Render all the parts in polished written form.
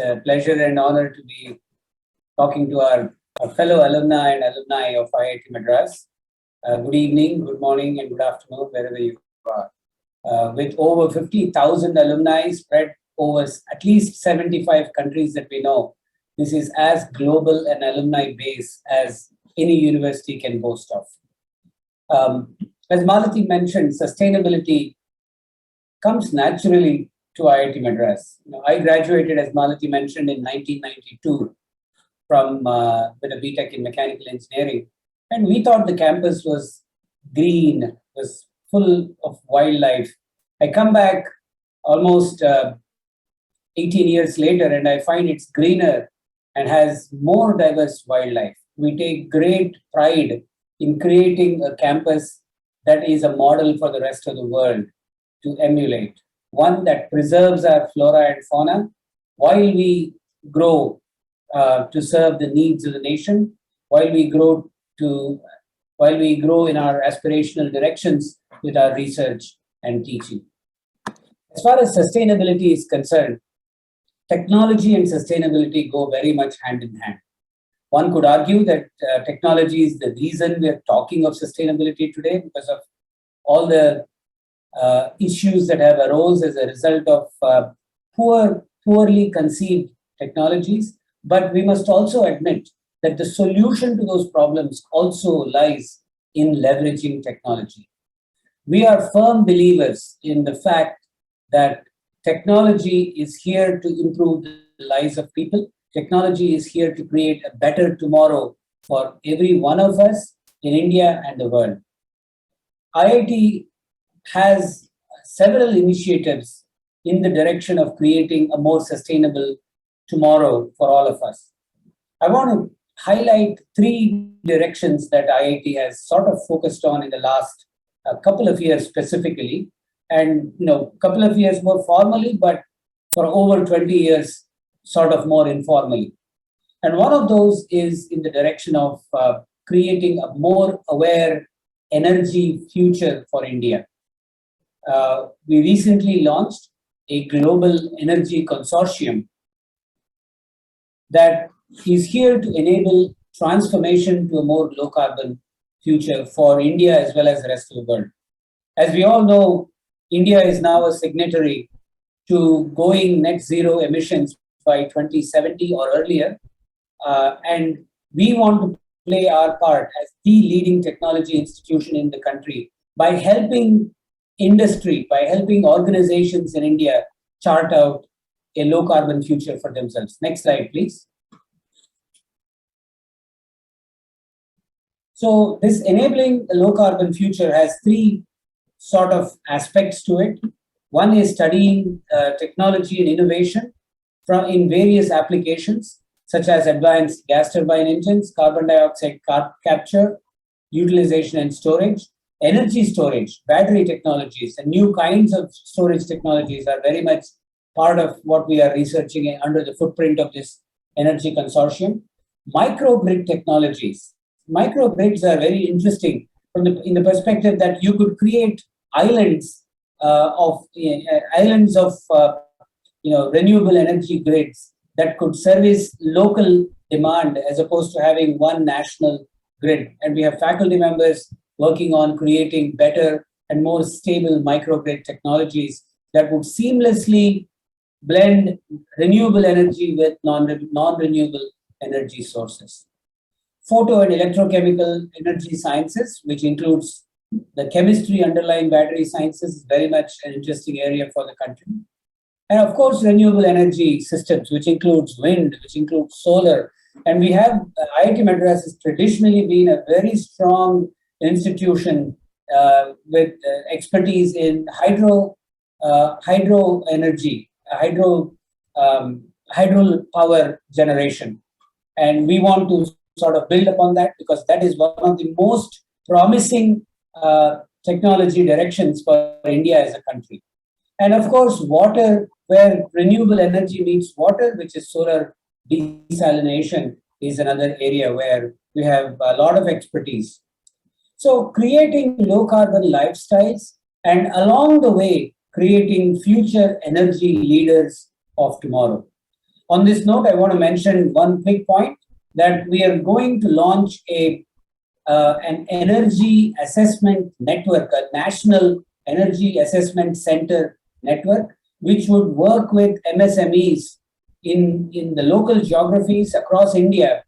a pleasure and honor to be talking to our fellow alumni and alumni of IIT Madras. Good evening, good morning, and good afternoon, wherever you are. With over 50,000 alumni spread over at least 75 countries that we know, this is as global an alumni base as any university can boast of. As Malati mentioned, sustainability comes naturally to IIT Madras. I graduated, as Malati mentioned, in 1992 from with a BTech in mechanical engineering, and we thought the campus was green, was full of wildlife. I come back almost 18 years later, and I find it's greener and has more diverse wildlife. We take great pride in creating a campus that is a model for the rest of the world to emulate. One that preserves our flora and fauna while we grow to serve the needs of the nation, while we grow in our aspirational directions with our research and teaching. As far as sustainability is concerned, technology and sustainability go very much hand in hand. One could argue that technology is the reason we are talking of sustainability today, because of all the issues that have arose as a result of poorly conceived technologies. But we must also admit that the solution to those problems also lies in leveraging technology. We are firm believers in the fact that technology is here to improve the lives of people. Technology is here to create a better tomorrow for every one of us in India and the world. IIT has several initiatives in the direction of creating a more sustainable tomorrow for all of us. I want to highlight three directions that IIT has sort of focused on in the last couple of years specifically, and couple of years more formally, but for over 20 years sort of more informally. And one of those is in the direction of creating a more aware energy future for India. We recently launched a global energy consortium that is here to enable transformation to a more low carbon future for India as well as the rest of the world. As we all know, India is now a signatory to going net zero emissions by 2070 or earlier. And we want to play our part as the leading technology institution in the country by helping industry, by helping organizations in India chart out a low carbon future for themselves. Next slide, please. So this enabling a low carbon future has three sort of aspects to it. One is studying technology and innovation in various applications, such as advanced gas turbine engines, carbon dioxide capture, utilization and storage, energy storage, battery technologies, and new kinds of storage technologies are very much part of what we are researching under the footprint of this energy consortium. Microgrid technologies. Microgrids are very interesting in the perspective that you could create islands of renewable energy grids that could service local demand as opposed to having one national grid. And we have faculty members working on creating better and more stable microgrid technologies that would seamlessly blend renewable energy with non-renewable energy sources. Photo and electrochemical energy sciences, which includes the chemistry underlying battery sciences, is very much an interesting area for the country. And of course, renewable energy systems, which includes wind, which includes solar. And we have, IIT Madras has traditionally been a very strong institution with expertise in hydro energy, hydro power generation. And we want to sort of build upon that because that is one of the most promising technology directions for India as a country. And of course, water, where renewable energy meets water, which is solar desalination, is another area where we have a lot of expertise. So creating low carbon lifestyles and along the way, creating future energy leaders of tomorrow. On this note, I want to mention one quick point that we are going to launch an energy assessment network, a national energy assessment center network, which would work with MSMEs in the local geographies across India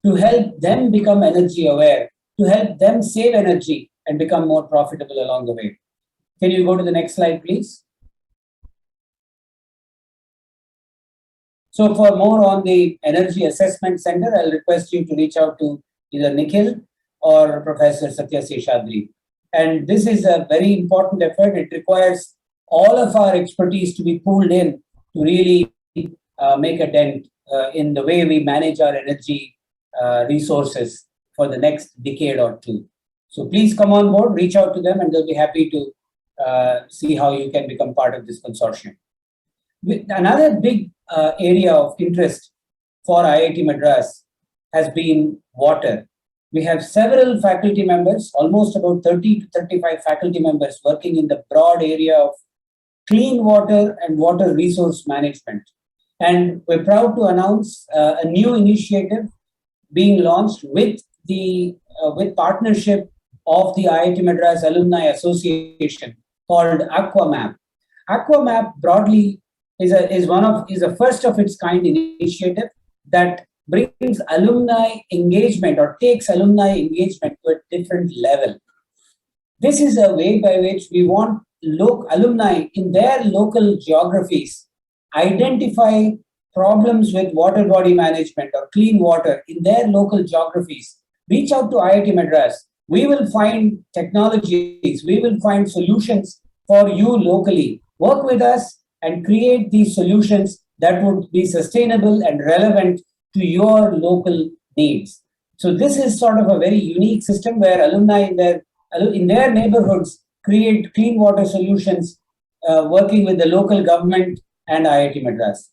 to help them become energy aware, to help them save energy and become more profitable along the way. Can you go to the next slide, please? So for more on the Energy Assessment Center, I'll request you to reach out to either Nikhil or Professor Satya Seshadri. And this is a very important effort. It requires all of our expertise to be pulled in to really make a dent in the way we manage our energy resources for the next decade or two. So please come on board, reach out to them, and they'll be happy to see how you can become part of this consortium. Another big area of interest for IIT Madras has been water. We have several faculty members, almost about 30 to 35 faculty members working in the broad area of clean water and water resource management. And we're proud to announce a new initiative being launched with partnership of the IIT Madras Alumni Association called Aqua Map. Aqua Map broadly is a first of its kind initiative that brings alumni engagement or takes alumni engagement to a different level. This is a way by which we want alumni in their local geographies identify problems with water body management or clean water in their local geographies. Reach out to IIT Madras. We will find technologies, we will find solutions for you locally. Work with us and create these solutions that would be sustainable and relevant to your local needs. So this is sort of a very unique system where alumni in their neighborhoods create clean water solutions working with the local government and IIT Madras.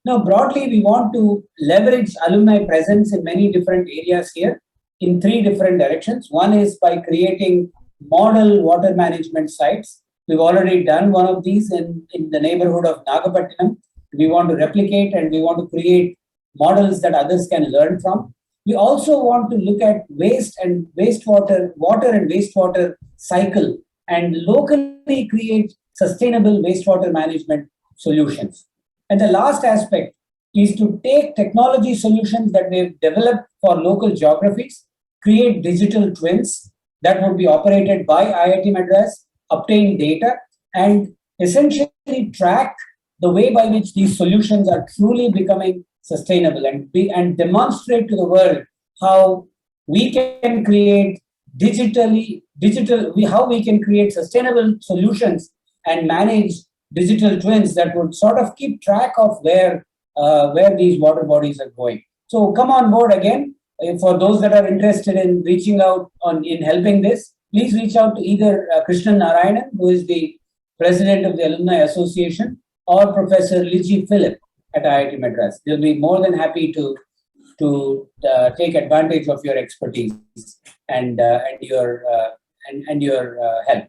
Now, broadly, we want to leverage alumni presence in many different areas here in three different directions. One is by creating model water management sites. We've already done one of these in the neighborhood of Nagapattinam. We want to replicate and we want to create models that others can learn from. We also want to look at water and wastewater cycle and locally create sustainable wastewater management solutions. And the last aspect is to take technology solutions that we've developed for local geographies, create digital twins that would be operated by IIT Madras, obtain data, and essentially track the way by which these solutions are truly becoming sustainable and demonstrate to the world how we can create how we can create sustainable solutions and manage digital twins that would sort of keep track of where these water bodies are going. So come on board again. For those that are interested in reaching out in helping this, please reach out to either Krishnan Narayanan, who is the president of the Alumni Association, or Professor Liji Philip at IIT Madras. They'll be more than happy to take advantage of your expertise and your help.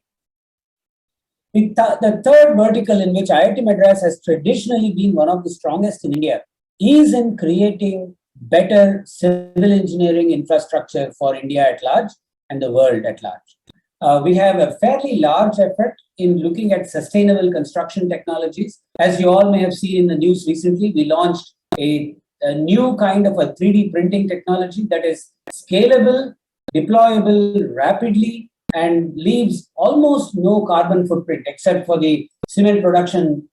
The third vertical in which IIT Madras has traditionally been one of the strongest in India is in creating better civil engineering infrastructure for India at large and the world at large. We have a fairly large effort in looking at sustainable construction technologies. As you all may have seen in the news recently, we launched a new kind of a 3D printing technology that is scalable, deployable rapidly, and leaves almost no carbon footprint except for the cement production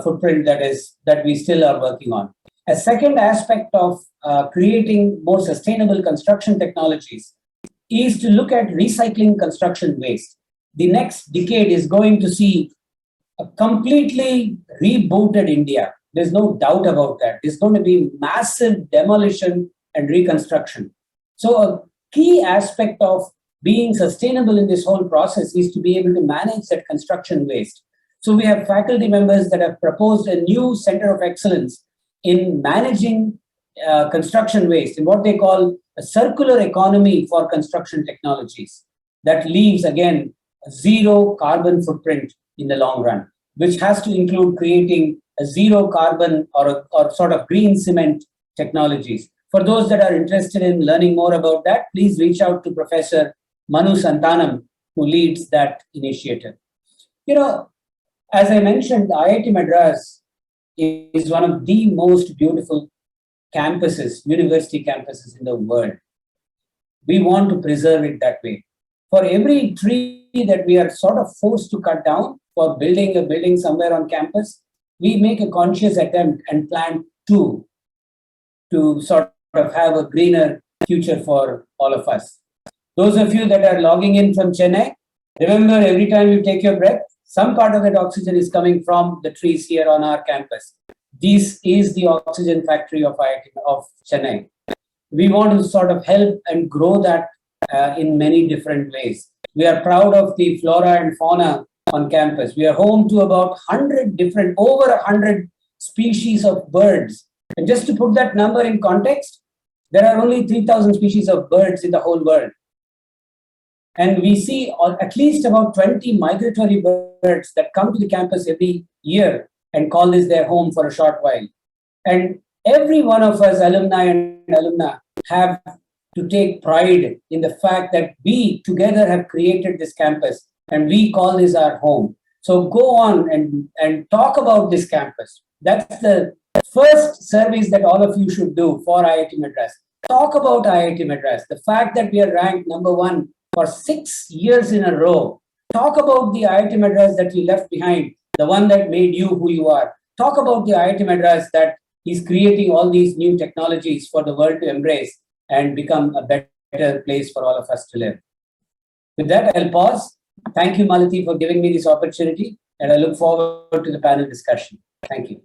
footprint that we still are working on. A second aspect of creating more sustainable construction technologies is to look at recycling construction waste. The next decade is going to see a completely rebooted India. There's no doubt about that. There's going to be massive demolition and reconstruction. So a key aspect of being sustainable in this whole process is to be able to manage that construction waste. So we have faculty members that have proposed a new center of excellence in managing construction waste in what they call a circular economy for construction technologies that leaves, again, zero carbon footprint in the long run, which has to include creating a a zero carbon or sort of green cement technologies. For those that are interested in learning more about that, please reach out to Professor Manu Santanam, who leads that initiative. You know, as I mentioned, the IIT Madras is one of the most beautiful campuses, university campuses in the world. We want to preserve it that way. For every tree that we are sort of forced to cut down for building a building somewhere on campus, we make a conscious attempt and plant two to sort of have a greener future for all of us. Those of you that are logging in from Chennai, remember every time you take your breath, some part of that oxygen is coming from the trees here on our campus. This is the oxygen factory of Chennai. We want to sort of help and grow that in many different ways. We are proud of the flora and fauna on campus. We are home to about over 100 species of birds. And just to put that number in context, there are only 3,000 species of birds in the whole world. And we see at least about 20 migratory birds that come to the campus every year and call this their home for a short while. And every one of us, alumni and alumna, have to take pride in the fact that we together have created this campus and we call this our home. So go on and talk about this campus. That's the first service that all of you should do for IIT Madras. Talk about IIT Madras. The fact that we are ranked #1 for 6 years in a row. Talk about the IIT Madras that you left behind, the one that made you who you are. Talk about the IIT Madras that is creating all these new technologies for the world to embrace and become a better place for all of us to live. With that, I'll pause. Thank you, Malati, for giving me this opportunity, and I look forward to the panel discussion. Thank you.